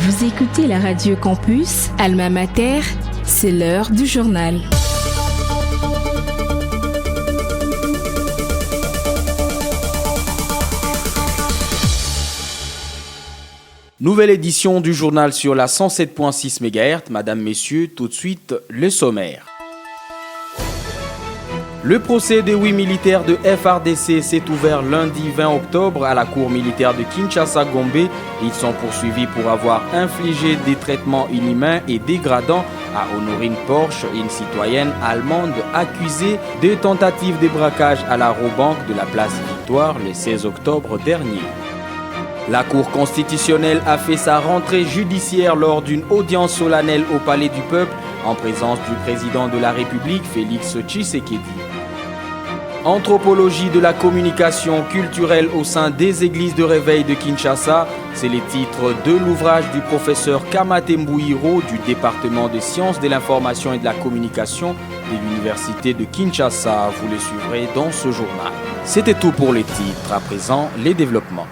Vous écoutez la Radio Campus, Alma Mater, c'est l'heure du journal. Nouvelle édition du journal sur la 107.6 MHz. Madame, Messieurs, tout de suite, le sommaire. Le procès des 8 militaires de FARDC s'est ouvert lundi 20 octobre à la cour militaire de Kinshasa-Gombe. Ils sont poursuivis pour avoir infligé des traitements inhumains et dégradants à Honorine Porsche, une citoyenne allemande accusée de tentative de braquage à la Robanque de la place Victoire le 16 octobre dernier. La Cour constitutionnelle a fait sa rentrée judiciaire lors d'une audience solennelle au Palais du Peuple en présence du président de la République, Félix Tshisekedi. Anthropologie de la communication culturelle au sein des églises de réveil de Kinshasa, c'est le titre de l'ouvrage du professeur Kamate Mbouiro du département de sciences de l'information et de la communication de l'université de Kinshasa. Vous le suivrez dans ce journal. C'était tout pour les titres. À présent, les développements.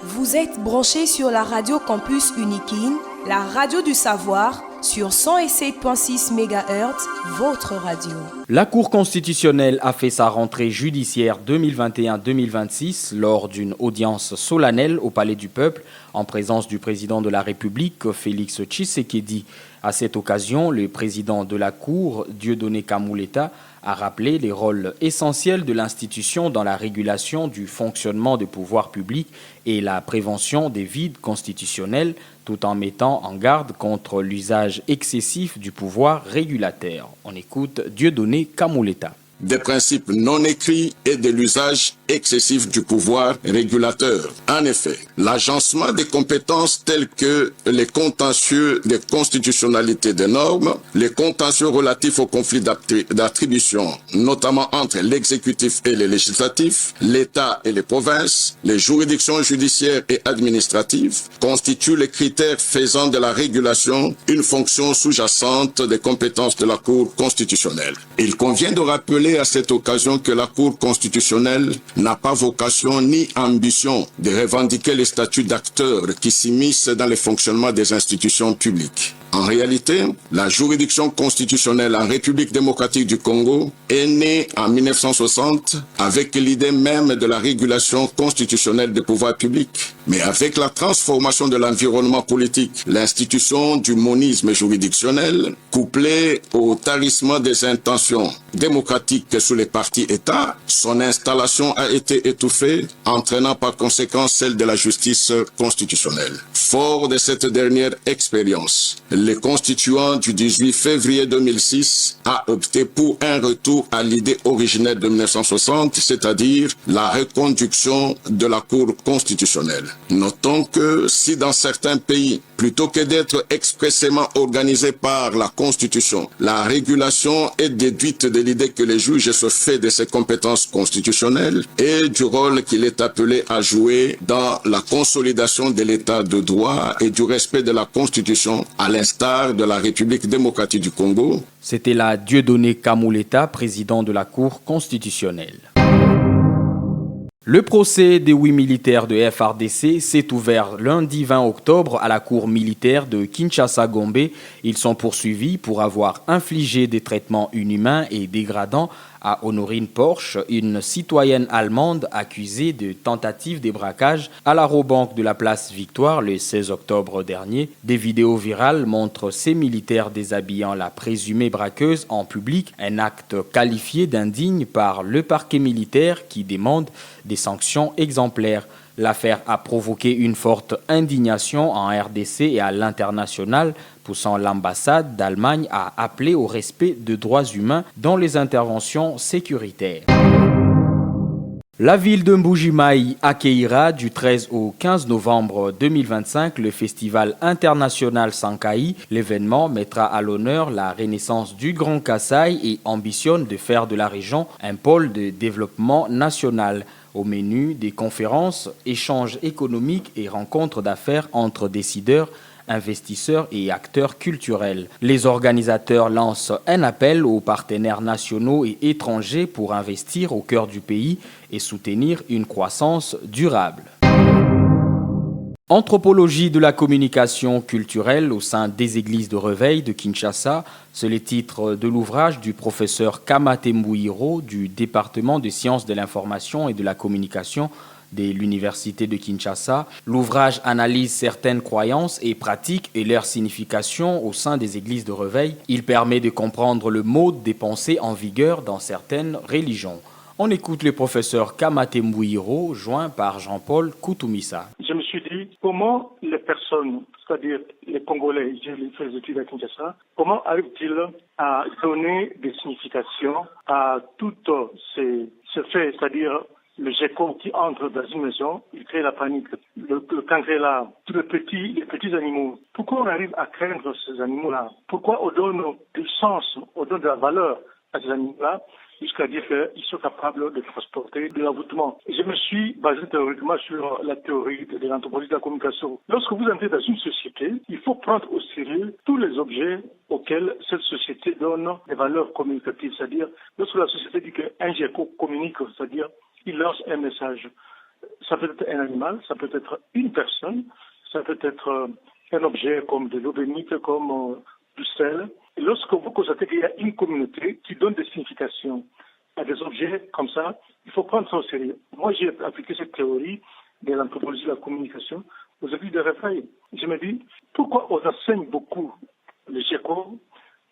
Vous êtes branchés sur la Radio Campus Unikin, la radio du savoir, sur 107.6 MHz, votre radio. La Cour constitutionnelle a fait sa rentrée judiciaire 2021-2026 lors d'une audience solennelle au Palais du Peuple en présence du président de la République, Félix Tshisekedi. À cette occasion, le président de la Cour, Dieudonné Kamuleta, a rappelé les rôles essentiels de l'institution dans la régulation du fonctionnement des pouvoirs publics et la prévention des vides constitutionnels, tout en mettant en garde contre l'usage excessif du pouvoir régulateur. On écoute Dieudonné Kamuleta. Des principes non écrits et de l'usage excessif du pouvoir régulateur. En effet, l'agencement des compétences telles que les contentieux de constitutionnalité des normes, les contentieux relatifs aux conflits d'attribution, notamment entre l'exécutif et le législatif, l'État et les provinces, les juridictions judiciaires et administratives, constituent les critères faisant de la régulation une fonction sous-jacente des compétences de la Cour constitutionnelle. Il convient de rappeler à cette occasion que la Cour constitutionnelle n'a pas vocation ni ambition de revendiquer le statut d'acteur qui s'immisce dans le fonctionnement des institutions publiques. En réalité, la juridiction constitutionnelle en République démocratique du Congo est née en 1960 avec l'idée même de la régulation constitutionnelle des pouvoirs publics. Mais avec la transformation de l'environnement politique, l'institution du monisme juridictionnel, couplée au tarissement des intentions démocratiques sous les partis États, son installation a été étouffée, entraînant par conséquent celle de la justice constitutionnelle. Fort de cette dernière expérience, le constituant du 18 février 2006 a opté pour un retour à l'idée originelle de 1960, c'est-à-dire la reconduction de la Cour constitutionnelle. Notons que si dans certains pays, plutôt que d'être expressément organisée par la Constitution, la régulation est déduite de l'idée que le juge se fait de ses compétences constitutionnelles et du rôle qu'il est appelé à jouer dans la consolidation de l'état de droit et du respect de la Constitution à l'instar de la République démocratique du Congo. C'était là Dieudonné Kamuleta, président de la Cour constitutionnelle. Le procès des 8 militaires de FARDC s'est ouvert lundi 20 octobre à la cour militaire de Kinshasa-Gombe. Ils sont poursuivis pour avoir infligé des traitements inhumains et dégradants à Honorine Porsche, une citoyenne allemande accusée de tentative de braquage à la Robanque de la place Victoire le 16 octobre dernier. Des vidéos virales montrent ces militaires déshabillant la présumée braqueuse en public, un acte qualifié d'indigne par le parquet militaire qui demande des sanctions exemplaires. L'affaire a provoqué une forte indignation en RDC et à l'international, poussant l'ambassade d'Allemagne à appeler au respect des droits humains dans les interventions sécuritaires. La ville de Mbuji-Mayi accueillera du 13 au 15 novembre 2025 le festival international Sankai. L'événement mettra à l'honneur la renaissance du Grand Kasaï et ambitionne de faire de la région un pôle de développement national. Au menu, des conférences, échanges économiques et rencontres d'affaires entre décideurs, investisseurs et acteurs culturels. Les organisateurs lancent un appel aux partenaires nationaux et étrangers pour investir au cœur du pays et soutenir une croissance durable. Anthropologie de la communication culturelle au sein des églises de réveil de Kinshasa, c'est le titre de l'ouvrage du professeur Kamate Mbouiro du département de sciences de l'information et de la communication de l'université de Kinshasa. L'ouvrage analyse certaines croyances et pratiques et leur signification au sein des églises de réveil. Il permet de comprendre le mode des pensées en vigueur dans certaines religions. On écoute le professeur Kamate Mbouiro, joint par Jean-Paul Koutoumissa. Je me suis dit, comment les personnes, c'est-à-dire les Congolais, j'ai fait des études à Kinshasa, comment arrivent-ils à donner des significations à toutes ces faits, c'est-à-dire le gecko qui entre dans une maison, il crée la panique, le cancréla, tous les petits animaux. Pourquoi on arrive à craindre ces animaux-là? Pourquoi on donne du sens, on donne de la valeur à ces animaux-là, jusqu'à dire qu'ils sont capables de transporter de l'envoûtement. Je me suis basé théoriquement sur la théorie de l'anthropologie de la communication. Lorsque vous entrez dans une société, il faut prendre au sérieux tous les objets auxquels cette société donne des valeurs communicatives. C'est-à-dire, lorsque la société dit qu'un gecko communique, c'est-à-dire, il lance un message. Ça peut être un animal, ça peut être une personne, ça peut être un objet comme de l'eau bénite, comme du sel. Et lorsque vous constatez qu'il y a une communauté qui donne des significations à des objets comme ça, il faut prendre ça au sérieux. Moi, j'ai appliqué cette théorie de l'anthropologie de la communication aux églises de réveil. Je me dis, pourquoi on enseigne beaucoup les geckos,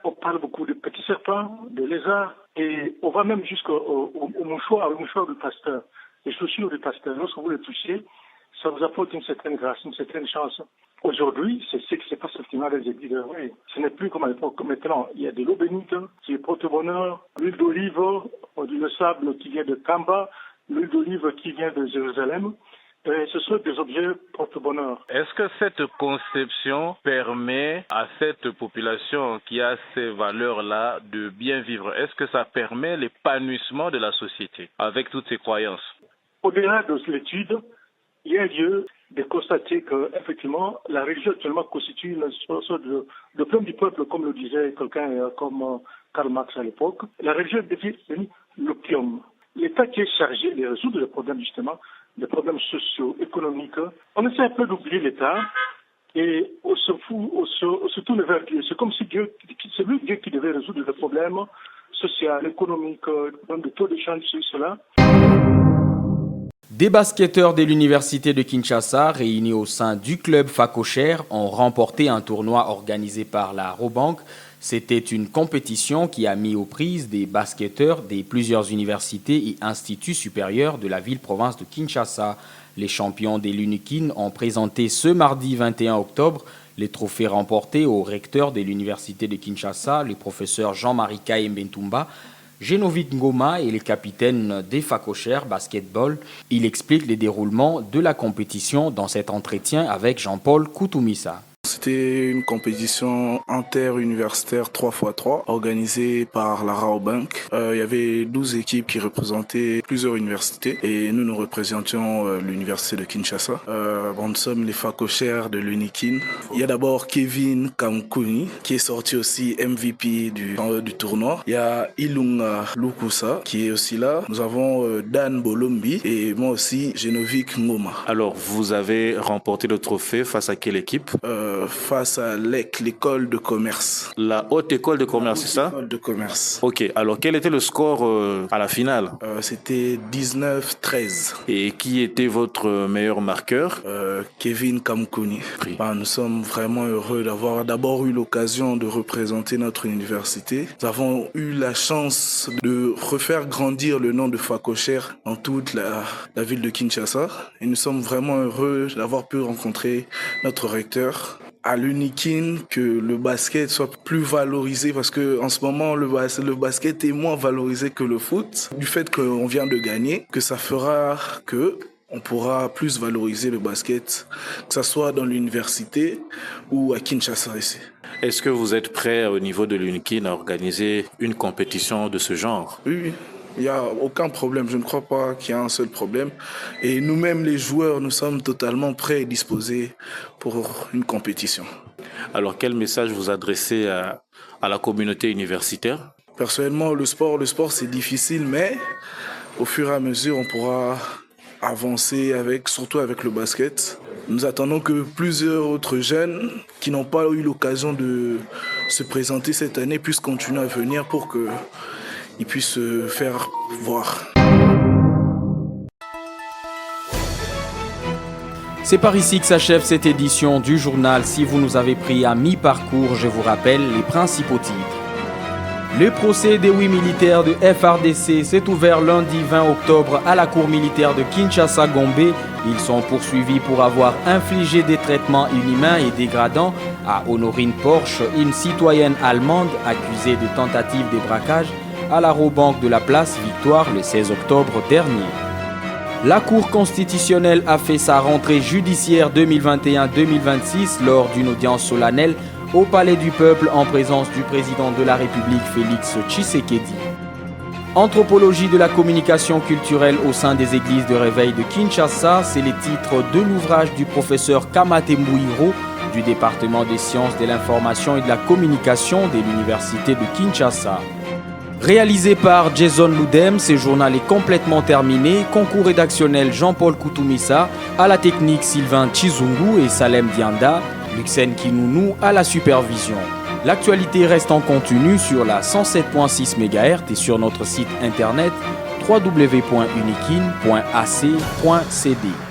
on parle beaucoup de petits serpents, de lézards, et on va même jusqu'au mouchoir du pasteur, les chaussures du pasteur. Lorsque vous les touchez, ça vous apporte une certaine grâce, une certaine chance. Aujourd'hui, c'est ce qui se passe effectivement dans les églises de réveil. Ce n'est plus comme à l'époque. Maintenant, il y a de l'eau bénite qui porte bonheur, l'huile d'olive, le sable qui vient de Kamba, l'huile d'olive qui vient de Jérusalem. Et ce sont des objets porte-bonheur. Est-ce que cette conception permet à cette population qui a ces valeurs-là de bien vivre? Est-ce que ça permet l'épanouissement de la société avec toutes ces croyances? Au-delà de l'étude, il y a lieu de constater qu'effectivement, la religion actuellement constitue une sorte de l'opium du peuple, comme le disait quelqu'un comme Karl Marx à l'époque. La religion devient l'opium. L'État qui est chargé de résoudre les problèmes, justement, les problèmes sociaux, économiques. On essaie un peu d'oublier l'État et on se fout, on se tourne vers Dieu. C'est comme si c'est lui Dieu qui devait résoudre les problèmes sociaux, économiques, de taux de change, cela. Des basketteurs de l'université de Kinshasa, réunis au sein du club Facocher, ont remporté un tournoi organisé par la Robank. C'était une compétition qui a mis aux prises des basketteurs de plusieurs universités et instituts supérieurs de la ville-province de Kinshasa. Les champions des l'Unikin ont présenté ce mardi 21 octobre les trophées remportés au recteur de l'université de Kinshasa, le professeur Jean-Marie Kaembentumba, Genovic Ngoma et les capitaines des Facocher Basketball. Il explique les déroulements de la compétition dans cet entretien avec Jean-Paul Koutoumissa. C'était une compétition interuniversitaire 3x3 organisée par la Raobank. Il y avait 12 équipes qui représentaient plusieurs universités et nous représentions l'université de Kinshasa. Nous sommes les Facochers de l'Unikin. Il y a d'abord Kevin Kamkouni qui est sorti aussi MVP du tournoi. Il y a Ilunga Lukusa qui est aussi là. Nous avons Dan Bolombi et moi aussi Genovic Ngoma. Alors, vous avez remporté le trophée face à quelle équipe? Face à l'EC, l'école de commerce. La haute école de commerce, c'est ça? L'école de commerce. Ok, alors quel était le score à la finale? C'était 19-13. Et qui était votre meilleur marqueur? Kevin Kamkouni. Nous sommes vraiment heureux d'avoir d'abord eu l'occasion de représenter notre université. Nous avons eu la chance de refaire grandir le nom de Facocher dans toute la ville de Kinshasa. Et nous sommes vraiment heureux d'avoir pu rencontrer notre recteur à l'Unikin, que le basket soit plus valorisé parce que en ce moment le basket est moins valorisé que le foot. Du fait qu'on vient de gagner, que ça fera que on pourra plus valoriser le basket, que ce soit dans l'université ou à Kinshasa ici. Est-ce que vous êtes prêt au niveau de l'Unikin à organiser une compétition de ce genre? Oui. Il n'y a aucun problème, je ne crois pas qu'il y a un seul problème. Et nous-mêmes, les joueurs, nous sommes totalement prêts et disposés pour une compétition. Alors, quel message vous adressez à la communauté universitaire? Personnellement, le sport, c'est difficile, mais au fur et à mesure, on pourra avancer surtout avec le basket. Nous attendons que plusieurs autres jeunes qui n'ont pas eu l'occasion de se présenter cette année puissent continuer à venir pour qu'ils puissent se faire voir. C'est par ici que s'achève cette édition du journal. Si vous nous avez pris à mi-parcours, je vous rappelle les principaux titres. Le procès des 8 militaires de FARDC s'est ouvert lundi 20 octobre à la cour militaire de Kinshasa-Gombe. Ils sont poursuivis pour avoir infligé des traitements inhumains et dégradants à Honorine Porsche, une citoyenne allemande accusée de tentative de braquage à l'Aérobanque de la Place Victoire le 16 octobre dernier. La Cour constitutionnelle a fait sa rentrée judiciaire 2021-2026 lors d'une audience solennelle au Palais du Peuple en présence du président de la République Félix Tshisekedi. Anthropologie de la communication culturelle au sein des églises de réveil de Kinshasa, c'est les titres de l'ouvrage du professeur Kamate Mouiro du département des sciences de l'information et de la communication de l'université de Kinshasa. Réalisé par Jason Ludem, ce journal est complètement terminé. Concours rédactionnel Jean-Paul Koutoumissa, à la technique Sylvain Chizungu et Salem Dianda, Luxen Kinounou à la supervision. L'actualité reste en continu sur la 107.6 MHz et sur notre site internet www.unikin.ac.cd.